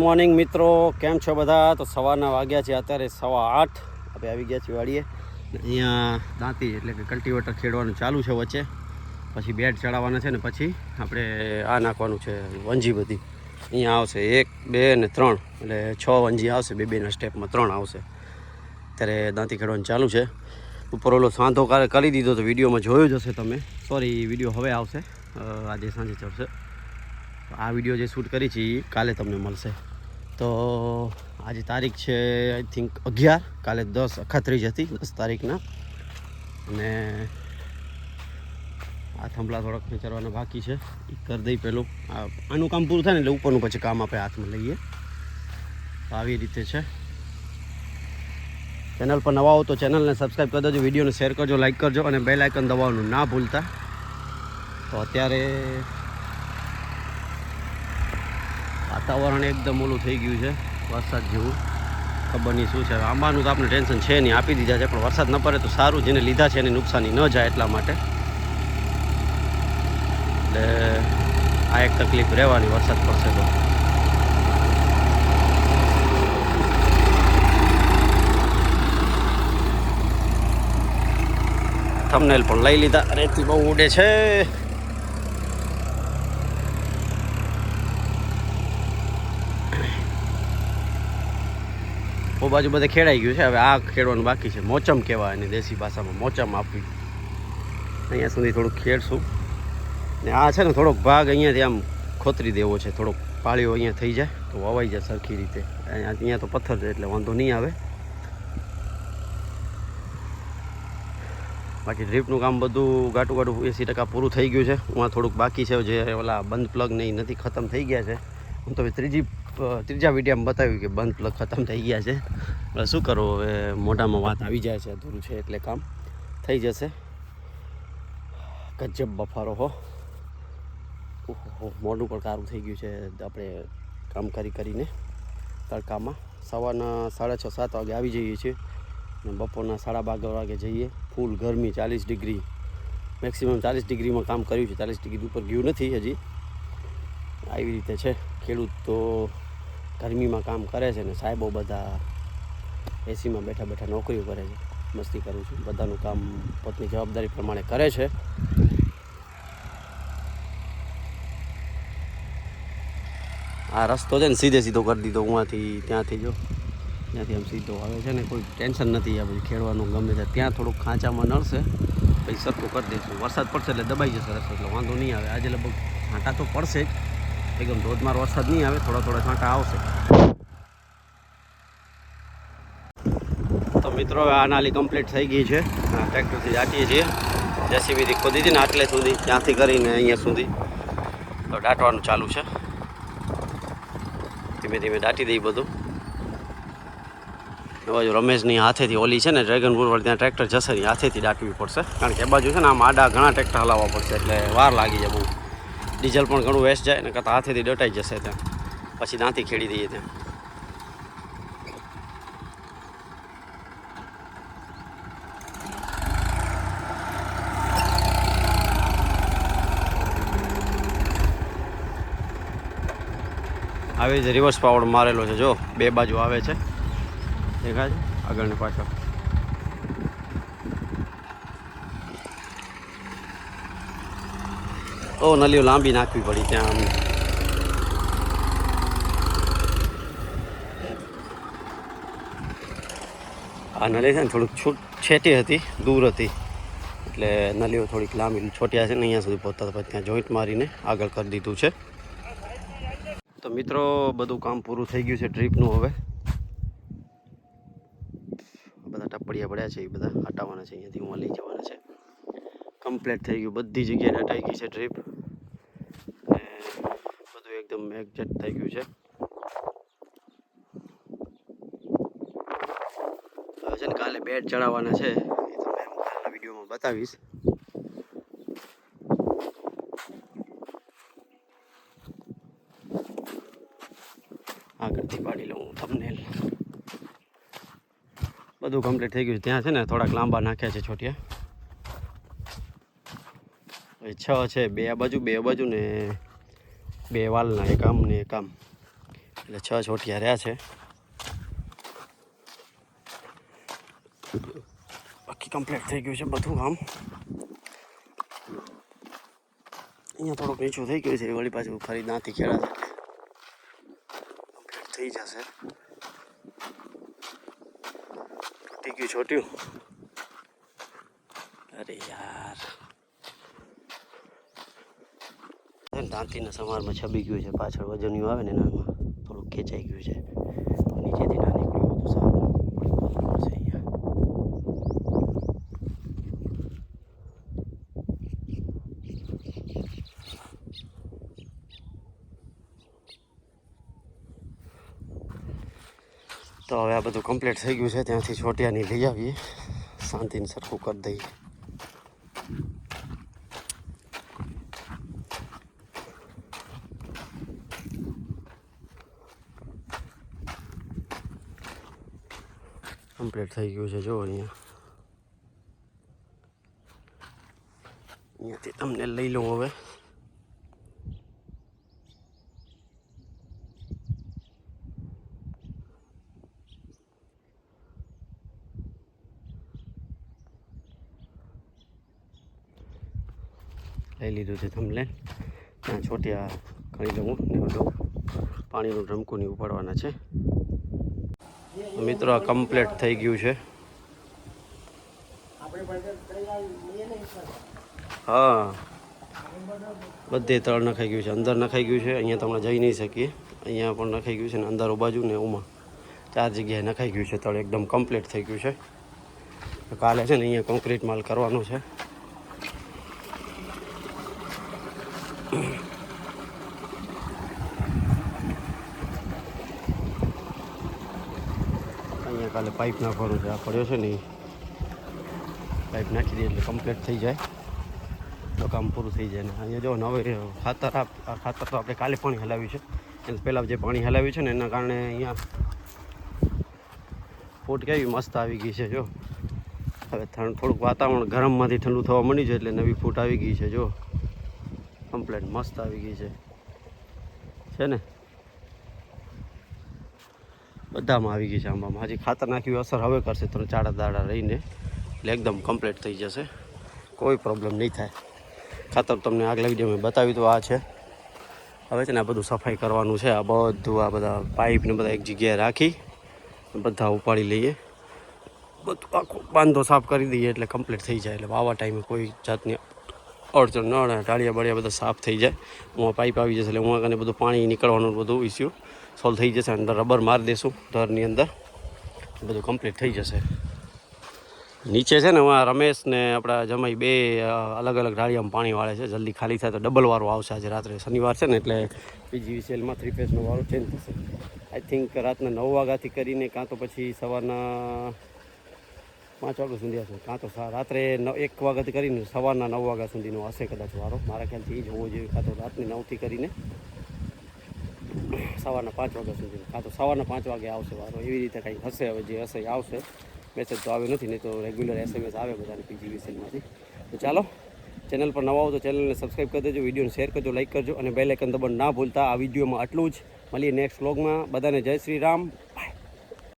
Morning મિત્રો, કેમ છો બધા? તો સવારના વાગ્યા છે અત્યારે 8:15. આપણે આવી ગયા છીએ વાડીએ. અહીંયા દાંતી એટલે કે કલ્ટિવેટર ખેડવાનું ચાલુ છે વચ્ચે. પછી બેડ ચડાવવાના છે ને પછી આપણે આ નાખવાનું છે વંજી બધી. અહીંયા આવશે 1, 2 ને 3 એટલે 6 વંજી આવશે. બે સ્ટેપમાં 3 આવશે. અત્યારે દાંતી ખેડવાનું ચાલુ છે. ઉપર ઓલો સાંધો કરી દીધો તો વિડીયોમાં જોયો જ હશે તમે. સોરી, વિડીયો હવે આવશે, આજે સાંજે ચડશે. આ વિડીયો જે શૂટ કરી છે એ કાલે તમને મળશે. તો આજે તારીખ છે આઈ થિંક 11, કાલે 10 38 હતી, 10 તારીખના. અને આ થંભલા થોડાક ખેંચવાના બાકી છે, એ કરી દઈ પહેલું. આનું કામ પૂરું થાય ને એટલે ઉપરનું પછી કામ આપણે હાથમાં લઈએ. તો આવી રીતે છે. ચેનલ પર નવા હો તો ચેનલને સબસ્ક્રાઈબ કરી દેજો, વિડીયોને શેર કરજો, લાઇક કરજો અને બેલ આઇકન દબાવવાનું ના ભૂલતા. તો અત્યારે વાતાવરણ એકદમ ઓલું થઈ ગયું છે, વરસાદ જેવું. ખબર નહીં શું છે. આંબાનું તો આપણે ટેન્શન છે નહીં, આપી દીધા છે. પણ વરસાદ ન પડે તો સારું, જેને લીધા છે એની નુકસાની ન જાય એટલા માટે. એટલે આ એક તકલીફ રહેવાની, વરસાદ પડશે તો. થંબનેલ પણ લઈ લીધા. રેતી બહુ ઉડે છે. ઓ બાજુ બધે ખેડાઈ ગયું છે. હવે આ ખેડવાનું બાકી છે. મોચમ કહેવાય અને દેશી ભાષામાં મોચમ આપવી. અહીંયા સુધી થોડુંક ખેડશું. ને આ છે ને થોડોક ભાગ અહીંયાથી આમ ખોતરી દેવો છે. થોડોક પાળીઓ અહીંયા થઈ જાય તો વવાઈ જાય સરખી રીતે. અહીંયા તો પથ્થર છે એટલે વાંધો નહીં આવે. બાકી ડ્રીપનું કામ બધું ગાટું 80% પૂરું થઈ ગયું છે. હું થોડુંક બાકી છે, જે ઓલા બંધ પ્લગ નહીં નથી, ખતમ થઈ ગયા છે. હું તો ત્રીજા વિડીયોમાં બતાવ્યું કે બંધ પ્લગ ખતમ થઈ ગયા છે. એટલે શું કરું, હવે મોઢામાં વાત આવી જાય છે, અધૂરું છે એટલે કામ થઈ જશે. ગજબ બફારો હો, મોઢું પણ કારું થઈ ગયું છે. આપણે કામ કરીને તડકામાં સવારના 6:30 7 વાગે આવી જઈએ છીએ અને બપોરના 12:30 વાગે જઈએ. ફૂલ ગરમી, 40 ડિગ્રી મેક્સિમમ 40 ડિગ્રીમાં કામ કર્યું છે. 40 ડિગ્રી ઉપર ગયું નથી હજી. આવી રીતે છે. ખેડૂત તો ગરમીમાં કામ કરે છે ને સાહેબો બધા એસીમાં બેઠા બેઠા નોકરીઓ કરે છે. મસ્તી કરું છું. બધાનું કામ પોતાની જવાબદારી પ્રમાણે કરે છે. આ રસ્તો છે ને સીધો કરી દીધો. ત્યાંથી જો ત્યાંથી આમ સીધો આવે છે ને, કોઈ ટેન્શન નથી. આ બધું ખેડવાનું ગમે છે. ત્યાં થોડુંક ખાંચામાં નડશે, પછી સરખું કરી દઈશું. વરસાદ પડશે એટલે દબાઈ જશે રસ્તો, એટલે વાંધો નહીં આવે. આજે લગભગ છાંટા તો પડશે જ, એકદમ ધોધમાર વરસાદ નહીં આવે, થોડા છાંટા આવશે. તો મિત્રો, આ નાલી કમ્પ્લીટ થઈ ગઈ છે. ટ્રેક્ટરથી દાટીએ છીએ. જેસીબીથી ખોદી હતી ને આટલે સુધી, ત્યાંથી કરીને અહીંયા સુધી તો દાટવાનું ચાલુ છે. ધીમે ધીમે દાટી દઈ બધું. એ બાજુ રમેશની હાથેથી ઓલી છે ને ડ્રેગન ફ્રૂટ ત્યાં ટ્રેક્ટર જશે ને હાથેથી દાટવી પડશે, કારણ કે એ બાજુ છે ને આમ આડા ઘણા ટ્રેક્ટર હલાવવા પડશે, એટલે વાર લાગી જાય બહુ. ડીઝલ પણ ઘણું વેસ્ટ જાય ને, કરતાં હાથેથી દટાઈ જશે ત્યાં. પછી દાંતી ખેડી દઈએ ત્યાં. આવી જ રિવર્સ પાવડ મારેલો છે. જો 2 બાજુ આવે છે, દેખાય છે આગળ ને પાછળ. નલીઓ લાંબી નાખવી પડી ત્યાં. આ નલી છે ને થોડીક છેટી હતી, દૂર હતી, એટલે નલીઓ થોડીક લાંબી છોટિયા છે ને અહીંયા સુધી પહોંચતા પછી ત્યાં જોઈન્ટ મારીને આગળ કરી દીધું છે. તો મિત્રો, બધું કામ પૂરું થઈ ગયું છે ડ્રીપનું. હવે બધા ટપડિયા પડ્યા છે, એ બધા હટાવવાના છે. અહીંયાથી હું લઈ જવાના છે. કમ્પ્લીટ થઈ ગયું, બધી જગ્યાએ હટાઈ ગઈ છે ડ્રીપ, અને બધું એકદમ એક્ઝેક્ટ થઈ ગયું છે. હવે છે ને કાલે બેડ ચડાવવાના છે, એ તમને વિડીયોમાં બતાવીશ. આગળથી પાડી લઉં થંબનેલ. બધું કમ્પ્લીટ થઈ ગયું છે. ત્યાં છે ને થોડાક લાંબા નાખ્યા છે છોટિયા. 6 છે, 2 આ બાજુ 2 બાજુ ને 2 વાલના, એક આમ ને એક આમ. એટલે 6 ચોટિયા રહ્યા છે. બાકી કમ્પ્લીટ થઈ ગયું છે બધું કામ. અહીંયા થોડુંક નીચું થઈ ગયું છે, વળી પાછું ફરી દાંતી ખેડા કમ્પ્લીટ થઈ જશે. તૂટી ગયું છોટ્યું. અરે યાર, દાંતીના સમારમાં છબી ગયું છે, પાછળ વજનિયું આવે ને એનામાં થોડુંક ખેંચાઈ ગયું છે. નીચેથી ના નીકળ્યું હતું સારું છે અહીંયા. તો હવે આ બધું કમ્પ્લીટ થઈ ગયું છે. ત્યાંથી છોટિયાની લઈ આવીએ, શાંતિને સરખું કરી દઈએ. કમ્પ્લીટ થઈ ગયું છે. જો અહીંયાથી તમને લઈ લઉં હવે. લઈ લીધું છે તમને. ત્યાં છોટિયા ખણી લઉં ને બધું પાણીનું ડ્રમકું ને ઉપાડવાના છે. મિત્રો આ કમ્પ્લીટ થઈ ગયું છે. હા, બધે તળ નખાઈ ગયું છે, અંદર નખાઈ ગયું છે. અહીંયા તમે જઈ નહીં શકીએ. અહીંયા પણ નખાઈ ગયું છે ને અંદર બાજુ ને ઉમાં 4 જગ્યાએ નખાઈ ગયું છે તળ. એકદમ કમ્પ્લીટ થઈ ગયું છે. કાલે છે ને અહીંયા કોન્ક્રીટ માલ કરવાનો છે. અહીંયા કાલે પાઇપ નાખવાનું છે. આ પડ્યો છે ને એ પાઇપ નાખી દઈએ એટલે કમ્પ્લીટ થઈ જાય તો કામ પૂરું થઈ જાય. ને અહીંયા જો નવે ખાતર આ ખાતર તો આપણે કાલે પાણી હલાવ્યું છે. એને પહેલાં જે પાણી હલાવ્યું છે ને એના કારણે અહીંયા ફૂટ કેવી મસ્ત આવી ગઈ છે. જો હવે થોડુંક વાતાવરણ ગરમમાંથી ઠંડુ થવા માંડ્યું છે એટલે નવી ફૂટ આવી ગઈ છે. જો કમ્પ્લીટ મસ્ત આવી ગઈ છે ને બધામાં આવી ગઈ છે. આંબામાં હજી ખાતર નાખ્યું અસર હવે કરશે 3-4 દાડા રહીને એટલે એકદમ કમ્પ્લીટ થઈ જશે. કોઈ પ્રોબ્લેમ નહીં થાય. ખાતર તમને આગલા વિડીયોમાં બતાવ્યું તો આ છે. હવે છે ને આ બધું સફાઈ કરવાનું છે. આ બધું આ બધા પાઇપને બધા એક જગ્યાએ રાખી બધા ઉપાડી લઈએ. બધું આખો બાંધો સાફ કરી દઈએ એટલે કમ્પ્લીટ થઈ જાય. એટલે વાવા ટાઈમે કોઈ જાતની અડચણ ન રહે. ટાળિયા બાળિયા બધા સાફ થઈ જાય. હું પાઇપ આવી જશે એટલે હું આગળ બધું પાણી નીકળવાનું બધું ઇસ્યુ સોલ્વ થઈ જશે. અંદર રબર મારી દઈશું ઘરની અંદર, બધું કમ્પ્લીટ થઈ જશે. નીચે છે ને હું રમેશ ને આપણા જમાઈ બે અલગ અલગ ઢાળિયામાં પાણી વાળે છે. જલ્દી ખાલી થાય તો ડબલ વારો આવશે. આજે રાત્રે શનિવાર છે ને એટલે PGVCLમાં 3 ફેઝનો વારો ચેન્જ થશે. આઈ થિંક રાતના 9 વાગ્યાથી કરીને કાં તો પછી સવારના 5 વાગ્યા સુધી હશે, કાં તો રાત્રે 1 વાગ્યાથી કરીને સવારના 9 વાગ્યા સુધીનો હશે કદાચ વારો. મારા ખ્યાલથી એ જ હોવો જોઈએ. કાં તો રાતની 9થી કરીને સવારના 5 વાગ્યા સુધી, કાં તો સવારના 5 વાગે આવશે વારો. એવી રીતે કંઈક હશે. હવે જે હશે એ આવશે. મેસેજ તો આવ્યો નથી, નહીં તો રેગ્યુલર SMS આવે બધાને PGVCLમાંથી. તો ચાલો, ચેનલ પર નવા હો તો ચેનલને સબસ્ક્રાઈબ કરી દેજો, વિડીયોને શેર કરજો, લાઈક કરજો અને બેલ આઇકન દબાવવાનું ના ભૂલતા. આ વિડીયોમાં આટલું જ. મળીએ નેક્સ્ટ વ્લોગમાં. બધાને જય શ્રી રામ. બાય.